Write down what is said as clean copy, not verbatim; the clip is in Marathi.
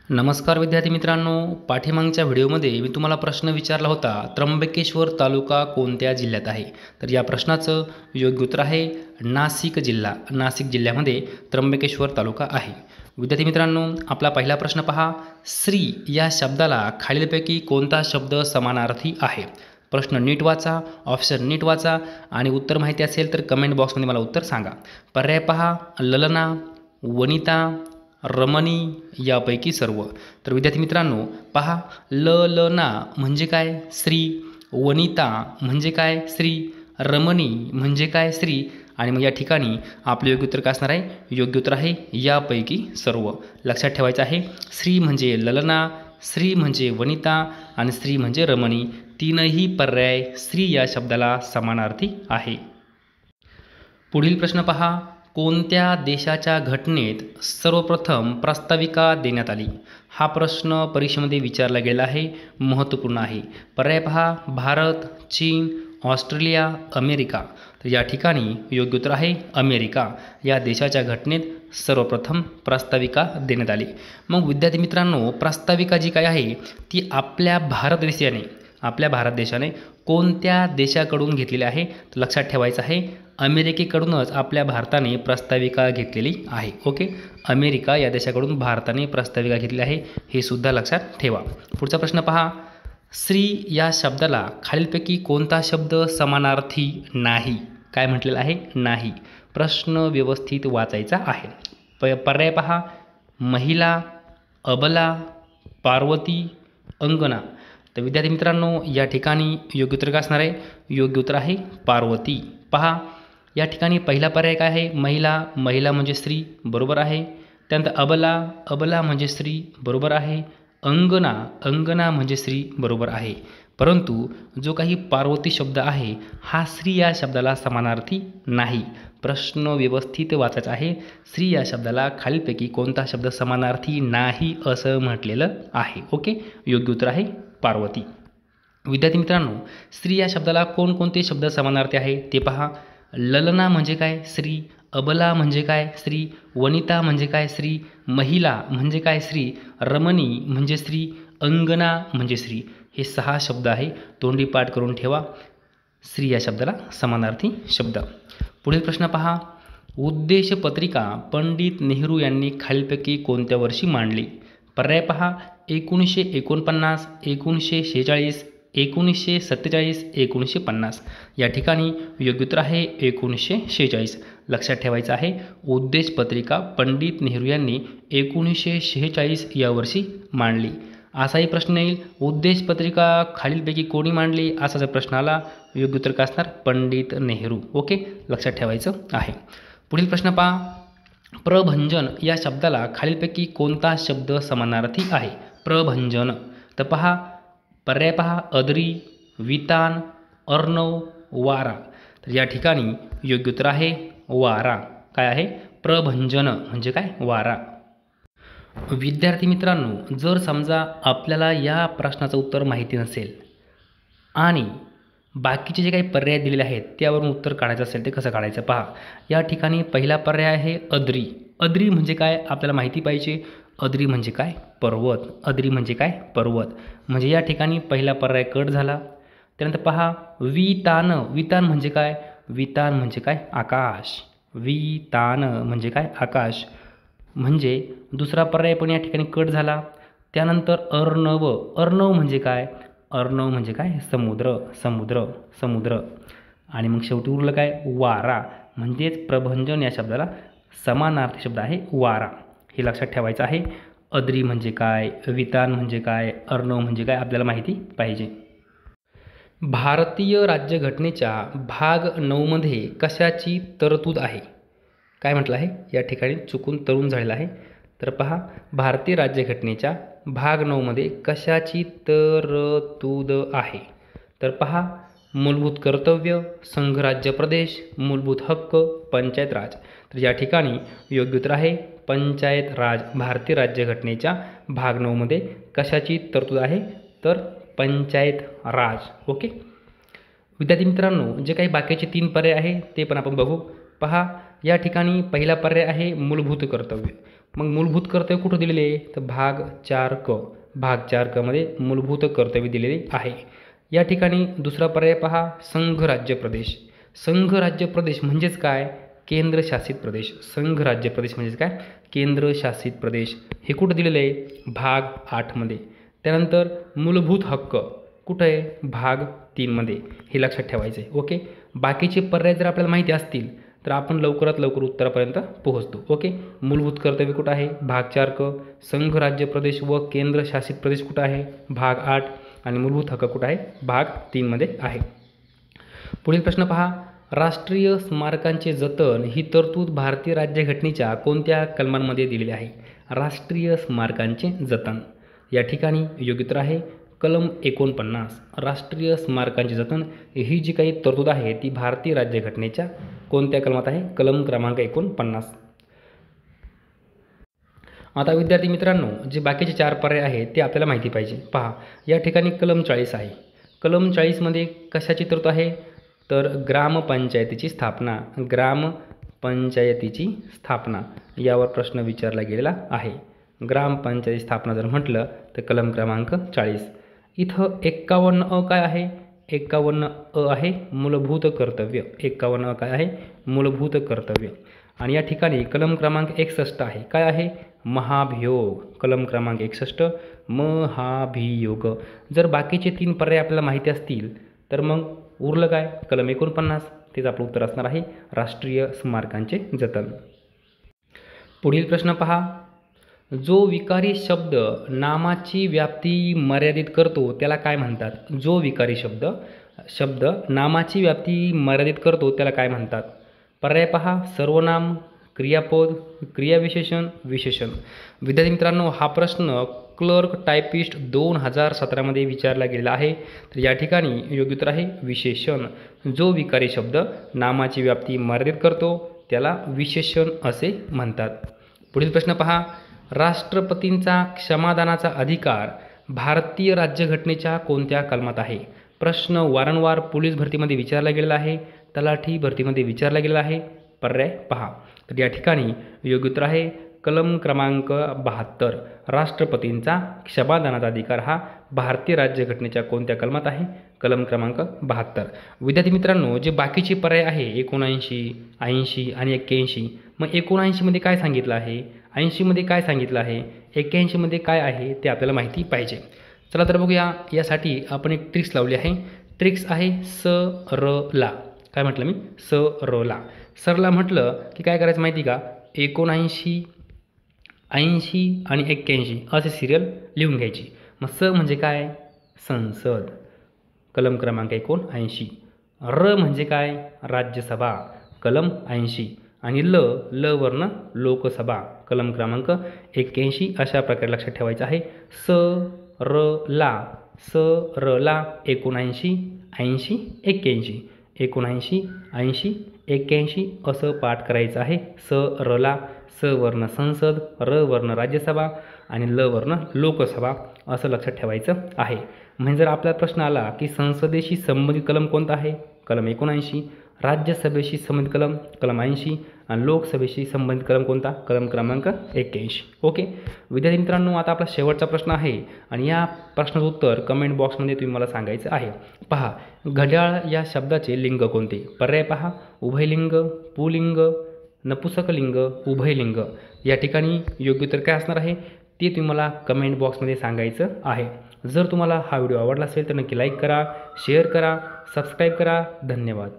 नमस्कार विद्यार्थी मित्रांनो, पाठीमागच्या व्हिडिओमध्ये मी तुम्हाला प्रश्न विचारला होता, त्र्यंबकेश्वर तालुका कोणत्या जिल्ह्यात आहे? तर या प्रश्नाचं योग्य उत्तर आहे नाशिक जिल्हा. नाशिक जिल्ह्यामध्ये त्र्यंबकेश्वर तालुका आहे. विद्यार्थी मित्रांनो, आपला पहिला प्रश्न पहा. श्री या शब्दाला खालीलपैकी कोणता शब्द समानार्थी आहे? प्रश्न नीट वाचा, ऑप्शन नीट वाचा आणि उत्तर माहिती असेल तर कमेंट बॉक्समध्ये मला उत्तर सांगा. पर्याय पहा, ललना, वनिता, रमणी यापैकी सर्व. तर विद्यार्थी मित्रांनो पहा, ललना म्हणजे काय? स्त्री. वनिता म्हणजे काय? स्त्री. रमणी म्हणजे काय? स्त्री. आणि मग या ठिकाणी आपलं योग्य उत्तर काय असणार आहे? योग्य उत्तर आहे यापैकी सर्व. लक्षात ठेवायचं आहे, स्त्री म्हणजे ललना, स्त्री म्हणजे वनिता आणि स्त्री म्हणजे रमणी. तीनही पर्याय स्त्री या शब्दाला समानार्थी आहे. पुढील प्रश्न पहा. कोणत्या देशाच्या घटनेत सर्वप्रथम प्रास्ताविका देण्यात आली? हा प्रश्न परीक्षेमध्ये विचारला गेला आहे, महत्त्वपूर्ण आहे. पर्याय पहा, भारत, चीन, ऑस्ट्रेलिया, अमेरिका. तर या ठिकाणी योग्य उत्तर आहे अमेरिका. या देशाच्या घटनेत सर्वप्रथम प्रास्ताविका देण्यात आली. मग विद्यार्थी मित्रांनो, प्रास्ताविका जी काय आहे ती आपल्या भारत देशाने कोणत्या देशाकडून घेतलेली आहे? तर लक्षात ठेवायचं आहे, अमेरिकेकडूनच आपल्या भारताने प्रास्ताविका घेतलेली आहे. ओके, अमेरिका या देशाकडून भारताने प्रास्ताविका घेतलेली आहे, हे सुद्धा लक्षात ठेवा. पुढचा प्रश्न पहा. स्त्री या शब्दाला खालीलपैकी कोणता शब्द समानार्थी नाही? काय म्हटलेलं आहे? नाही. प्रश्न व्यवस्थित वाचायचा आहे. पर्याय पहा, महिला, अबला, पार्वती, अंगना. तर विद्यार्थी मित्रांनो, या ठिकाणी योग्य उत्तर काय असणार आहे? योग्य उत्तर आहे पार्वती. पहा, या ठिकाणी पहिला पर्याय काय आहे? महिला. महिला म्हणजे स्त्री, बरोबर आहे. त्यानंतर अबला. अबला म्हणजे स्त्री, बरोबर आहे. अंगना. अंगना म्हणजे स्त्री, बरोबर आहे. परंतु जो काही पार्वती शब्द आहे हा स्त्री या शब्दाला समानार्थी नाही. प्रश्न व्यवस्थित वाचायचा आहे. स्त्री या शब्दाला खालीलपैकी कोणता शब्द समानार्थी नाही असं म्हटलेलं आहे. ओके, योग्य उत्तर आहे पार्वती. विद्यार्थी मित्रांनो, स्त्री या शब्दाला कोणकोणते शब्द समानार्थी आहे ते पहा. ललना म्हणजे काय? स्त्री. अबला म्हणजे काय? स्त्री. वनिता म्हणजे काय? स्त्री. महिला म्हणजे काय? स्त्री. रमणी म्हणजे स्त्री. अंगना म्हणजे स्त्री. हे 6 शब्द आहे, तोंडी पाठ करून ठेवा. स्त्री या शब्दाला समानार्थी शब्द. पुढील प्रश्न पहा. उद्देश पत्रिका पंडित नेहरू यांनी खालीलपैकी कोणत्या वर्षी मांडली? पर्याय पहा, 1949, 1946, 1947, 1950. या ठिकाणी योग्य उत्तर आहे 1946. लक्षात ठेवायचं आहे, उद्देश पत्रिका पंडित नेहरू यांनी 1946 या वर्षी मांडली. असाही प्रश्न येईल, उद्देश पत्रिका खालीलपैकी कोणी मांडली? असा जर प्रश्न आला, योग्य उत्तर काय असणार? पंडित नेहरू. ओके, लक्षात ठेवायचं आहे. पुढील प्रश्न पहा. प्रभंजन या शब्दाला खालीलपैकी कोणता शब्द समानार्थी आहे? प्रभंजन. तर पहा, पर्याय पहा, अदरी, वितान, अर्णव, वारा. तर या ठिकाणी योग्य उत्तर आहे वारा. काय आहे? प्रभंजन म्हणजे काय? वारा. विद्यार्थी मित्रांनो, जर समजा आपल्याला या प्रश्नाचं उत्तर माहिती नसेल आणि बाकीचे जे काही पर्याय दिलेले आहेत त्यावरून उत्तर काढायचं असेल ते कसं काढायचं पहा. या ठिकाणी पहिला पर्याय आहे अदरी. अदरी म्हणजे काय आपल्याला माहिती पाहिजे. अदरी म्हणजे काय? पर्वत. अदरी म्हणजे काय? पर्वत. म्हणजे या ठिकाणी पहिला पर्याय कट झाला. त्यानंतर पहा, वितान. वितान म्हणजे काय? वितान म्हणजे काय? आकाश. वितान म्हणजे काय? आकाश. म्हणजे दुसरा पर्याय पण या ठिकाणी कट झाला. त्यानंतर अर्णव. अर्णव म्हणजे काय? अर्णव म्हणजे काय? समुद्र. समुद्र. समुद्र. आणि मग शेवटी उरलं काय? वारा. म्हणजेच प्रभंजन या शब्दाला समानार्थी शब्द आहे वारा. हे लक्षात ठेवायचं आहे. अदरी म्हणजे काय? वितान म्हणजे काय? अर्णव म्हणजे काय? आपल्याला माहिती पाहिजे. भारतीय राज्यघटनेच्या भाग 9 मध्ये कशाची तरतूद आहे? काय म्हटलं आहे? या ठिकाणी चुकून तरुण झालेलं आहे. तर पहा, भारतीय राज्यघटनेच्या भाग 9 मध्ये कशाची तरतूद आहे? तर पहा, मूलभूत कर्तव्य, संघराज्य प्रदेश, मूलभूत हक्क, पंचायत राज. तर या ठिकाणी योग्य उत्तर आहे पंचायत राज. भारतीय राज्यघटनेच्या भाग 9 मध्ये कशाची तरतूद आहे? तर पंचायत राज. ओके विद्यार्थी मित्रांनो, जे काही बाकीचे 3 पर्याय आहे ते पण आपण बघू. पहा, या ठिकाणी पहिला पर्याय आहे मूलभूत कर्तव्य. मग मूलभूत कर्तव्य कुठं दिलेले आहे तर भाग 4 क, भाग 4 क मध्ये मूलभूत कर्तव्य दिलेले आहे. या ठिकाणी दुसरा पर्याय पहा, संघ राज्य प्रदेश. संघ राज्य प्रदेश म्हणजेच काय, केंद्रशासित प्रदेश. संघ राज्य प्रदेश म्हणजेच काय, केंद्रशासित प्रदेश. हे कुठं दिलेलं आहे भाग 8 मध्ये. त्यानंतर मूलभूत हक्क कुठं आहे भाग 3 मध्ये. हे लक्षात ठेवायचं आहे. ओके, बाकीचे पर्याय जर आपल्याला माहिती असतील तर आपण लवकरात लवकर उत्तरापर्यंत पोहोचतो. ओके, मूलभूत कर्तव्य कुठं आहे भाग 4 क, संघ राज्य प्रदेश व केंद्रशासित प्रदेश कुठं आहे भाग 8, आणि मूलभूत हक्क कुठं आहे भाग 3 मध्ये आहे. पुढील प्रश्न पहा, राष्ट्रीय स्मारकांचे जतन ही तरतूद भारतीय राज्यघटनेच्या कोणत्या कलमांमध्ये दिलेली आहे. राष्ट्रीय स्मारकांचे जतन, या ठिकाणी योग्य उत्तर आहे कलम 49. राष्ट्रीय स्मारकांचे जतन ही जी काही तरतूद आहे ती भारतीय राज्यघटनेच्या कोणत्या कलमात आहे, कलम क्रमांक 49. आता विद्यार्थी मित्रांनो, जे बाकीचे 4 पर्याय आहेत ते आपल्याला माहिती पाहिजे. पहा, या ठिकाणी कलम 40 आहे. कलम 40 मध्ये कशाची तरतूद आहे तर ग्रामपंचायतीची स्थापना. ग्रामपंचायतीची स्थापना यावर प्रश्न विचारला गेलेला आहे. ग्रामपंचायती स्थापना जर म्हटलं तर कलम क्रमांक 40. इथं 51 काय आहे, 51 आहे मूलभूत कर्तव्य. 51 काय आहे मूलभूत कर्तव्य. आणि या ठिकाणी कलम क्रमांक 61 आहे, काय आहे महाभियोग. कलम क्रमांक 61 महाभियोग. जर बाकीचे 3 पर्याय आपल्याला माहिती असतील तर मग उरलं काय कलम 49. तेच आपलं उत्तर असणार आहे राष्ट्रीय स्मारकांचे जतन. पुढील प्रश्न पहा, जो विकारी शब्द नामाची व्याप्ती मर्यादित करतो त्याला काय म्हणतात. जो विकारी शब्द नामाची व्याप्ती मर्यादित करतो त्याला काय म्हणतात. पर्याय पहा, सर्वनाम, क्रियापद, क्रियाविशेषण, विशेषण. विद्यार्थी मित्रांनो, हा प्रश्न क्लर्क टायपिस्ट 2017 मध्ये विचारला गेलेला आहे. तर या ठिकाणी योग्य उत्तर आहे विशेषण. जो विकारी शब्द नामाची व्याप्ती मर्यादित करतो त्याला विशेषण असे म्हणतात. पुढील प्रश्न पहा, राष्ट्रपतींचा क्षमादानाचा अधिकार भारतीय राज्यघटनेच्या कोणत्या कलमात आहे. प्रश्न वारंवार पोलीस भरतीमध्ये विचारला गेलेला आहे, तलाठी भरतीमध्ये विचारला गेलेला आहे. पर्याय पहा, तर या ठिकाणी योग्य उत्तर आहे कलम क्रमांक 72. राष्ट्रपतींचा क्षमादानाचा अधिकार हा भारतीय राज्यघटनेच्या कोणत्या कलमात आहे, कलम क्रमांक 72. विद्यार्थी मित्रांनो, जे बाकीचे पर्याय आहे 79, 80 आणि 81, मग 79 मध्ये काय सांगितलं आहे, 80 मध्ये काय सांगितलं आहे, 81 मध्ये काय आहे ते आपल्याला माहिती पाहिजे. चला तर बघूया. यासाठी आपण एक ट्रिक्स लावली आहे. ट्रिक्स आहे सरला. काय म्हटलं मी, सरला. सरला म्हटलं की काय करायचं माहिती का, 79, 80 आणि 81 असे सिरियल लिहून घ्यायची. मग स म्हणजे काय, संसद, कलम क्रमांक 79. र म्हणजे काय, राज्यसभा, कलम 80. आणि ल वर्ण लोकसभा, कलम क्रमांक 81. अशा प्रकारे लक्षात ठेवायचं आहे. सरला, 79, 80, 81, 79, 80, 81 असं पाठ करायचं आहे. सरला. स वर्ण संसद, र वर्ण राज्यसभा आणि ल वर्ण लोकसभा असं लक्षात ठेवायचं आहे. म्हणजे जर आपला प्रश्न आला की संसदेशी संबंधित कलम कोणता आहे, कलम 79. राज्यसभेशी संबंधित कलम, कलम 80. आणि लोकसभेशी संबंधित कलम कोणता, कलम क्रमांक 81. ओके विद्यार्थी मित्रांनो, आता आपला शेवटचा प्रश्न आहे आणि या प्रश्नाचं उत्तर कमेंट बॉक्समध्ये तुम्ही मला सांगायचं आहे. पहा, घड्याळ या शब्दाचे लिंग कोणते. पर्याय पहा, उभयलिंग, पुलिंग, नपुसकलिंग, उभयलिंग. या ठिकाणी योग्य उत्तर काय असणार आहे ते तुम्ही मला कमेंट बॉक्समध्ये सांगायचं आहे. जर तुम्हाला हा व्हिडिओ आवडला असेल तर नक्की लाईक करा, शेअर करा, सबस्क्राईब करा. धन्यवाद.